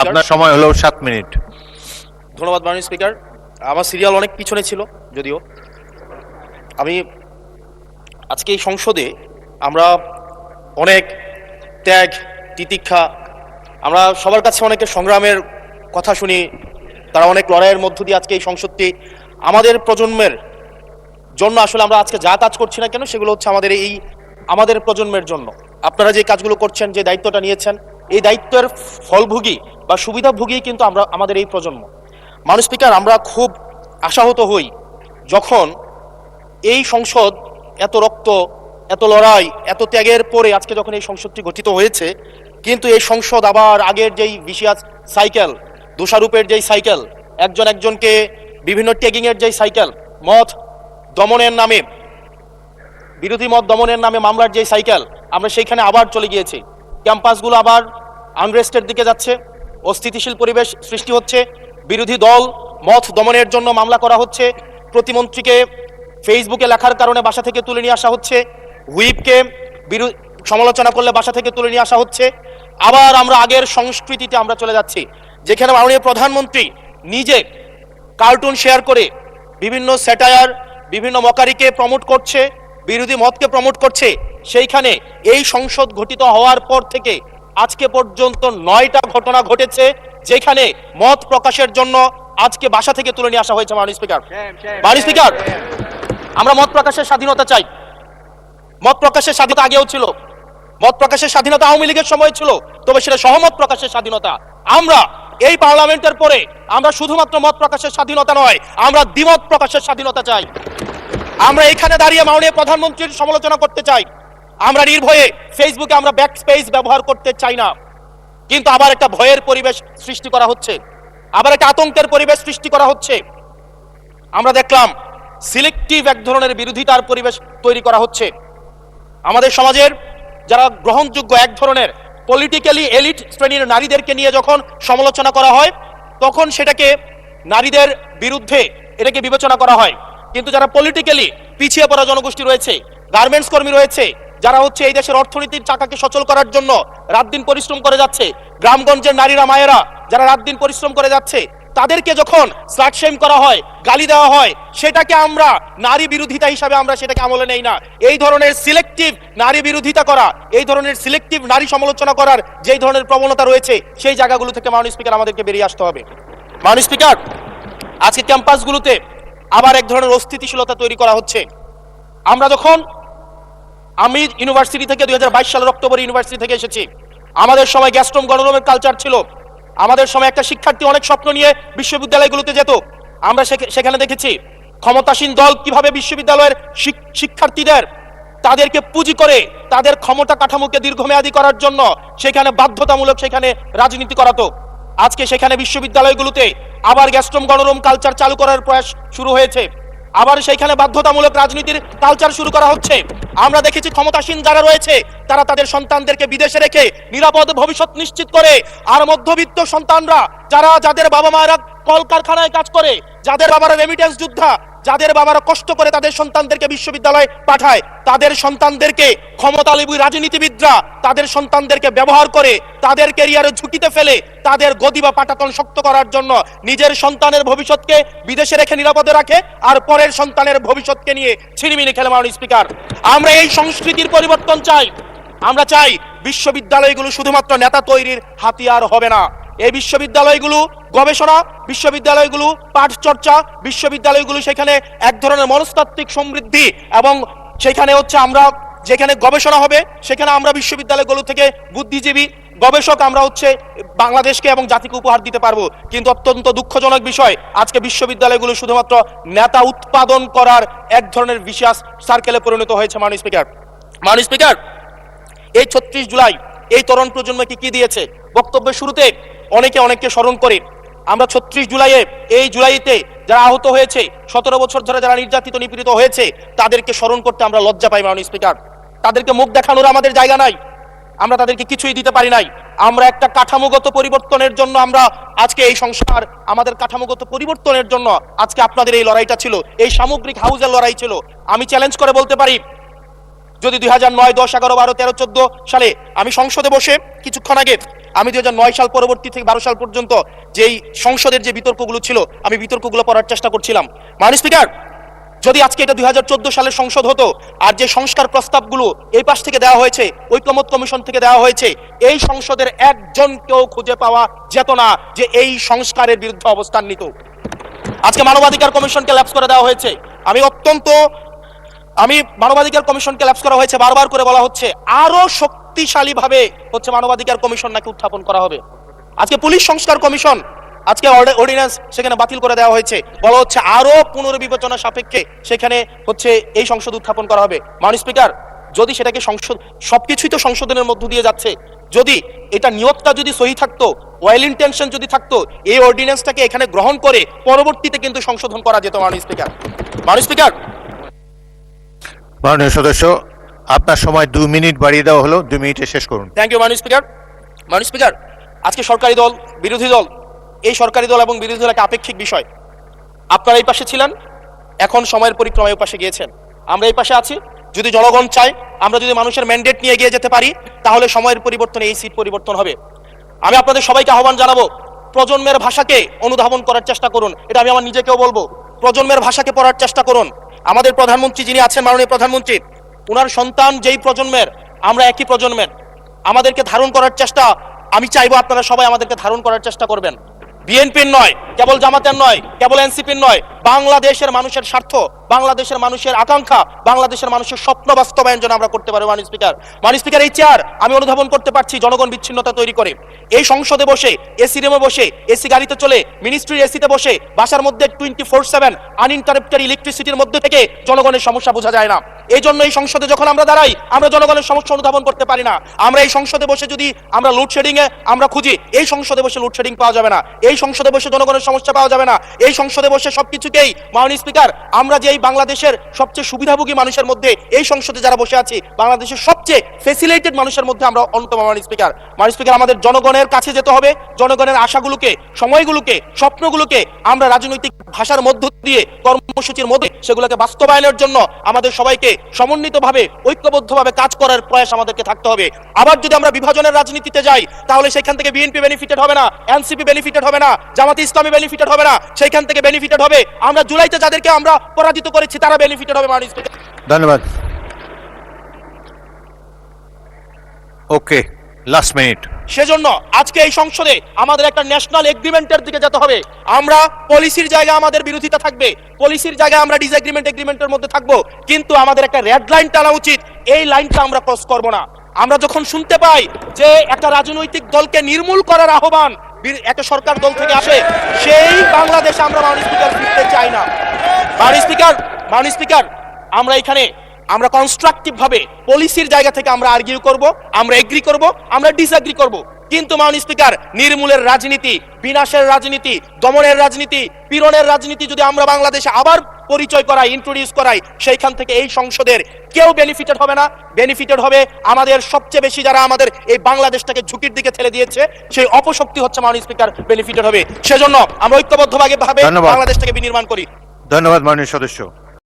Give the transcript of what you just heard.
আপনার সময় হলো 7 মিনিট। ধন্যবাদ মাননীয় স্পিকার। আমার সিরিয়াল অনেক পিছনে ছিল, যদিও আমি আজকে এই সংসদে আমরা অনেক ত্যাগ তিতিক্ষা, আমরা সবার কাছে অনেকের সংগ্রামের কথা শুনি, তারা অনেক লড়াইয়ের মধ্য দিয়ে আজকে এই সংসদটি আমাদের প্রজন্মের জন্য, আসলে আমরা আজকে যা কাজ করছি না কেন সেগুলো হচ্ছে আমাদের প্রজন্মের জন্য। আপনারা যে কাজগুলো করছেন, যে দায়িত্বটা নিয়েছেন, এই দায়িত্বের ফলভোগী বা সুবিধাভোগী কিন্তু আমাদের এই প্রজন্ম। মাননীয় স্পিকার, আমরা খুব আশাহত হই যখন এই সংসদ এত রক্ত, এত লড়াই, এত ত্যাগের পরে আজকে যখন এই সংসদটি গঠিত হয়েছে, কিন্তু এই সংসদ আবার আগের যেই ভিসিয়াস সাইকেল, দোষারোপের যেই সাইকেল, একজন একজনকে বিভিন্ন ট্যাগিংয়ের যেই সাইকেল, মত দমনের নামে, বিরোধী মত দমনের নামে মামলার যেই সাইকেল, আমরা সেইখানে আবার চলে গিয়েছি। ক্যাম্পাসগুলো আবার আনরেস্টের দিকে যাচ্ছে, অস্থিতিশীল পরিবেশ সৃষ্টি হচ্ছে, বিরোধী দল মত দমনের জন্য মামলা করা হচ্ছে, প্রতিমন্ত্রীকে ফেসবুকে লেখার কারণে বাসা থেকে তুলে নিয়ে আসা হচ্ছে, হুইপকে সমালোচনা করলে বাসা থেকে তুলে নিয়ে আসা হচ্ছে। আবার আমরা আগের সংস্কৃতিতে আমরা চলে যাচ্ছি, যেখানে মাননীয় প্রধানমন্ত্রী নিজে কার্টুন শেয়ার করে বিভিন্ন স্যাটায়ার, বিভিন্ন মকারিকে প্রমোট করছে, বিরোধী মতকে প্রমোট করছে। সেইখানে এই সংসদ গঠিত হওয়ার পর থেকে আজকে পর্যন্ত 9টা ঘটনা ঘটেছে যেখানে মত প্রকাশের জন্য আজকে বাসা থেকে তুলে নিয়ে আসা হয়েছে। মাননীয় স্পিকার, আমরা মত প্রকাশের স্বাধীনতা চাই। মত প্রকাশের স্বাধীনতা আগেও ছিল, মত প্রকাশের স্বাধীনতা আওয়ামী লীগের সময় ছিল, তবে সেটা সহমত প্রকাশের স্বাধীনতা। আমরা এই পার্লামেন্টের পরে আমরা শুধুমাত্র মত প্রকাশের স্বাধীনতা নয়, আমরা দ্বিমত প্রকাশের স্বাধীনতা চাই। আমরা এখানে দাঁড়িয়ে মাননীয় প্রধানমন্ত্রীর সমালোচনা করতে চাই, আমরা নির্ভয়ে ফেসবুকে আমরা ব্যাক স্পেস ব্যবহার করতে চাই না। কিন্তু আবার একটা ভয়ের পরিবেশ সৃষ্টি করা হচ্ছে, আবার একটা আতঙ্কের পরিবেশ সৃষ্টি করা হচ্ছে। আমরা দেখলাম সিলেক্টিভ এক ধরনের বিরোধিতার পরিবেশ তৈরি করা হচ্ছে। আমাদের সমাজের যারা গ্রহণযোগ্য এক ধরনের পলিটিক্যালি এলিট শ্রেণীর নারীদেরকে নিয়ে যখন সমালোচনা করা হয়, তখন সেটাকে নারীদের বিরুদ্ধে এটাকে বিবেচনা করা হয়। কিন্তু যারা পলিটিক্যালি পিছিয়ে পড়া জনগোষ্ঠী রয়েছে, গার্মেন্টস কর্মী রয়েছে, যারা হচ্ছে এই দেশের অর্থনীতির চাকাকে সচল করার জন্য রাত দিন পরিশ্রম করে যাচ্ছে, গ্রামগঞ্জের নারীরা মায়েরা যারা রাত দিন পরিশ্রম করে যাচ্ছে, তাদেরকে যখন স্লাট শেম করা হয়, গালি দেওয়া হয়, সেটাকে আমরা নারী বিরোধিতা হিসাবে আমরা সেটাকে আমলে নেই না। এই ধরনের সিলেক্টিভ নারী বিরোধিতা করা, এই ধরনের সিলেক্টিভ নারী সমালোচনা করার যেই ধরনের প্রবণতা রয়েছে, সেই জায়গাগুলো থেকে মাননীয় স্পিকার আমাদেরকে বেরিয়ে আসতে হবে। মাননীয় স্পিকার, আজকে ক্যাম্পাসগুলোতে আবার এক ধরনের অস্থিতিশীলতা তৈরি করা হচ্ছে। আমি ইউনিভার্সিটি থেকে 2022 সালের অক্টোবরে ইউনিভার্সিটি থেকে এসেছি। আমাদের সময় গ্যাস্ট্রম গণরুমের কালচার ছিল। আমাদের সময় একটা শিক্ষার্থী অনেক স্বপ্ন নিয়ে বিশ্ববিদ্যালয়গুলোতে যেত। আমরা সেখানে দেখেছি ক্ষমতাসীন দল কিভাবে বিশ্ববিদ্যালয়ের শিক্ষার্থীদের তাদেরকে পুঁজি করে তাদের ক্ষমতা কাঠামোকে দীর্ঘমেয়াদী করার জন্য সেখানে বাধ্যতামূলক সেখানে রাজনীতি করাতো। আজকে সেখানে বিশ্ববিদ্যালয়গুলোতে আবার গ্যাস্ট্রম গণরুম কালচার চালু করার প্রয়াস শুরু হয়েছে, আবার সেইখানে বাধ্যতামূলক রাজনীতির কালচার শুরু করা হচ্ছে। আমরা দেখেছি ক্ষমতাসীন যারা রয়েছে তারা তাদের সন্তানদেরকে বিদেশে রেখে নিরাপদ ভবিষ্যৎ নিশ্চিত করে, আর মধ্যবিত্ত সন্তানরা যাদের বাবা মায়েরা কলকারখানায় কাজ করে, যাদের বাবারা রেমিটেন্স যোদ্ধা, যাদের বাবারা কষ্ট করে তাদের সন্তানদেরকে বিশ্ববিদ্যালয়ে পাঠায়, তাদের সন্তানদেরকে ক্ষমতালোভী রাজনীতিবিদরা তাদের সন্তানদেরকে ব্যবহার করে তাদের ক্যারিয়ারে ঝুঁকিতে ফেলে তাদের গদি বা পাটাতন শক্ত করার জন্য নিজের সন্তানের ভবিষ্যৎকে বিদেশে রেখে নিরাপদে রাখে, আর পরের সন্তানের ভবিষ্যৎকে নিয়ে ছিনিমিনি খেলে। মাননীয় স্পিকার, আমরা এই সংস্কৃতির পরিবর্তন চাই। আমরা চাই বিশ্ববিদ্যালয়গুলো শুধুমাত্র নেতা তৈরির হাতিয়ার হবে না। এই বিশ্ববিদ্যালয়গুলো গবেষণা, বিশ্ববিদ্যালয়গুলো পাঠ চর্চা, বিশ্ববিদ্যালয়গুলো সেখানে এক ধরনের মনস্তাত্ত্বিক সমৃদ্ধি, এবং সেখানে হচ্ছে আমরা যেখানে গবেষণা হবে সেখানে আমরা বিশ্ববিদ্যালয়গুলো থেকে বুদ্ধিজীবী গবেষক আমরা হচ্ছে বাংলাদেশকে এবং জাতিকে উপহার দিতে পারবো। কিন্তু অত্যন্ত দুঃখজনক বিষয়, আজকে বিশ্ববিদ্যালয়গুলো শুধুমাত্র নেতা উৎপাদন করার এক ধরনের বিশেষ সার্কেলে পরিণত হয়েছে। মাননীয় স্পিকার, এই 36 জুলাই এই তরুণ প্রজন্মকে কি দিয়েছে? বক্তব্যের শুরুতে অনেককে স্মরণ করে আমরা 36 জুলাইতে যারা আহত হয়েছে, 17 বছর ধরে যারা নির্যাতিত নিপীড়িত হয়েছে, তাদেরকে স্মরণ করতে আমরা লজ্জা পাই। মাননীয় স্পিকার, তাদেরকে মুখ দেখানোর আমাদের জায়গা নাই, আমরা তাদেরকে কিছুই দিতে পারি নাই। আমরা একটা কাঠামোগত পরিবর্তনের জন্য আমরা আজকে এই সংস্কার, আমাদের কাঠামোগত পরিবর্তনের জন্য আজকে আপনাদের এই লড়াইটা ছিল, এই সামগ্রিক হাউজের লড়াই ছিল। আমি চ্যালেঞ্জ করে বলতে পারি, যদি 2009, 10, 11, 12, 13, 14 সালে আমি সংসদে বসে কিছুক্ষণ আগে আমি 2009 সাল পরবর্তী থেকে 12 সাল পর্যন্ত যেই সংসদের যে বিতর্কগুলো ছিল আমি বিতর্কগুলো পড়ার চেষ্টা করছিলাম। মাননীয় স্পিকার, যদি আজকে এটা 2014 সালের সংসদ হতো আর যে সংস্কার প্রস্তাবগুলো এই পাশ থেকে দেওয়া হয়েছে, ঐকমত্য কমিশন থেকে দেওয়া হয়েছে, এই সংসদের একজনকেও খুঁজে পাওয়া যেত না যে এই সংস্কারের বিরুদ্ধে অবস্থান নিত। আজকে মানবাধিকার কমিশনকে ল্যাপস করে দেওয়া হয়েছে। মানবাধিকার কমিশনকে ল্যাপস করা হয়েছে, বারবার করে বলা হচ্ছে আরো শক্তিশালী ভাবে হচ্ছে মানবাধিকার কমিশন নাকি উত্থাপন করা হবে। আজকে পুলিশ সংস্কার কমিশন, আজকে অর্ডিন্যান্স সেখানে বাতিল করে দেওয়া হয়েছে, বলা হচ্ছে আরো পুনর্বিবেচনা সাপেক্ষে সেখানে হচ্ছে এই সংসদ উত্থাপন করা হবে। মাননীয় স্পিকার, যদি সেটাকে সংসদ, সবকিছুই তো সংশোধনের মধ্য দিয়ে যাচ্ছে, যদি এটা নিয়তটা যদি সহি থাকতো, ওয়েল ইন্টেনশন যদি থাকতো, এই অর্ডিন্যান্সটাকে এখানে গ্রহণ করে পরবর্তীতে কিন্তু সংশোধন করা যেত। মাননীয় স্পিকার, মাননীয় সদস্য, আপনার সময় 2 মিনিট বাড়িয়ে দেওয়া হলো, 2 মিনিটে শেষ করুন। থ্যাংক ইউ মাননীয় স্পিকার, আজকে সরকারি দল, বিরোধী দল, এই সরকারি দল এবং বিরোধী দল একটা আপেক্ষিক বিষয়। আপনারা এই পাশে ছিলেন, এখন সময়ের পরিক্রমায় পাশে গিয়েছেন, আমরা এই পাশে আছি। যদি জনগণ চায়, আমরা যদি মানুষের ম্যান্ডেট নিয়ে এগিয়ে যেতে পারি, তাহলে সময়ের পরিবর্তনে এই সিট পরিবর্তন হবে। আমি আপনাদের সবাইকে আহ্বান জানাবো, প্রজন্মের ভাষাকে অনুধাবন করার চেষ্টা করুন। এটা আমি আমার নিজেকেও বলবো, প্রজন্মের ভাষাকে পড়ার চেষ্টা করুন। আমাদের প্রধানমন্ত্রী যিনি আছেন, মাননীয় প্রধানমন্ত্রী, ওনার সন্তান যেই প্রজন্মের, আমরা একই প্রজন্মের, আমাদেরকে ধারণ করার চেষ্টা, আমি চাইবো আপনারা সবাই আমাদেরকে ধারণ করার চেষ্টা করবেন। বিএনপির নয়, কেবল জামাতের নয়, কেবল এনসিপির নয়, বাংলাদেশের মানুষের স্বার্থ, বাংলাদেশের মানুষের আকাঙ্ক্ষা, বাংলাদেশের মানুষের স্বপ্ন বাস্তবায়ন যেন আমরা করতে পারি। মাননীয় স্পিকার, এই চেয়ার আমি অনুধাবন করতে পারছি জনগণ বিচ্ছিন্নতা তৈরি করে। এই সংসদে বসে, এসি রুমে বসে, এসি গাড়িতে চলে, মিনিস্ট্রির এসিতে বসে, বাসার মধ্যে 24/7 আনইন্টারাপ্টেড ইলেকট্রিসিটির মধ্যে থেকে জনগণের সমস্যা বোঝা যায় না। এই জন্য এই সংসদে যখন আমরা দাঁড়াই, আমরা জনগণের সমস্যা অনুধাবন করতে পারি না। আমরা এই সংসদে বসে যদি আমরা লোডশেডিং এ আমরা খুঁজি, এই সংসদে বসে লোডশেডিং পাওয়া যাবে না, এই সংসদে বসে জনগণের সমস্যা পাওয়া যাবে না, এই সংসদে বসে সবকিছুকেই, মাননীয় স্পিকার, আমরা যে এই বাংলাদেশের সবচেয়ে সুবিধাভোগী মানুষের মধ্যে এই সংসদে যারা বসে আছি, বাংলাদেশের সবচেয়ে ফেসিলিটেড মানুষের মধ্যে আমরা অন্যতম। মাননীয় স্পিকার, আমাদের জনগণের কাছে যেতে হবে, জনগণের আশাগুলোকে, সময়গুলোকে, স্বপ্নগুলোকে আমরা রাজনৈতিক ভাষার মধ্য দিয়ে, কর্মসূচির মধ্যে সেগুলোকে বাস্তবায়নের জন্য আমাদের সবাইকে সমন্বিতভাবে, ঐক্যবদ্ধভাবে কাজ করার প্রয়াস আমাদেরকে থাকতে হবে। আবার যদি আমরা বিভাজনের রাজনীতিতে যাই, তাহলে সেখান থেকে বিএনপি বেনিফিটেড হবে না, এনসিপি বেনিফিটেড হবে না, জামাতে ইসলামী বেনিফিটেড হবে না, সেইখান থেকে বেনিফিটেড হবে আমরা জুলাইতে যাদেরকে আমরা পরাজিত করেছি, তারা বেনিফিটেড হবে। মাননীয় স্পিকার, ধন্যবাদ। ওকে, লাস্ট মিনিট। সেজন্য আজকে এই সংসদে আমাদের একটা ন্যাশনাল এগ্রিমেন্টের দিকে যেতে হবে। আমরা পলিসির জায়গায় আমাদের বিরোধিতা থাকবে, পলিসির জায়গায় আমরা এগ্রিমেন্টের মধ্যে থাকবো, কিন্তু আমাদের একটা রেড লাইন টানা উচিত। এই লাইনটা আমরা ক্রস করব না। আমরা যখন শুনতে পাই যে একটা রাজনৈতিক দলকে নির্মূল করার আহ্বান একটা সরকার দল থেকে আসে, সেই বাংলাদেশে আমরা মাননীয় স্পিকার ফিরতে চাই না। মাননীয় স্পিকার, আমরা এখানে আমরা কনস্ট্রাকটিভ ভাবে পলিসির জায়গা থেকে আমরা আর্গিউ করব, আমরা এগ্রি করব, আমরা ডিসএগ্রি করব, কিন্তু মাননীয় স্পিকার, নির্মূলের রাজনীতি, বিনাশের রাজনীতি, দমনের রাজনীতি, পীড়নের রাজনীতি যদি আমরা বাংলাদেশে আবার পরিচয় করাই, ইন্ট্রোডিউস করাই, সেইখান থেকে এই সংসদের কেউ বেনিফিটেড হবে না। বেনিফিটেড হবে আমাদের সবচেয়ে বেশি যারা আমাদের এই বাংলাদেশটাকে ঝুঁকির দিকে ঠেলে দিয়েছে, সেই অপশক্তি হচ্ছে মাননীয় স্পিকার বেনিফিটেড হবে। সেজন্য আমরা ঐক্যবদ্ধভাবে বাংলাদেশটাকে বিনির্মাণ করি। ধন্যবাদ মাননীয় সদস্য।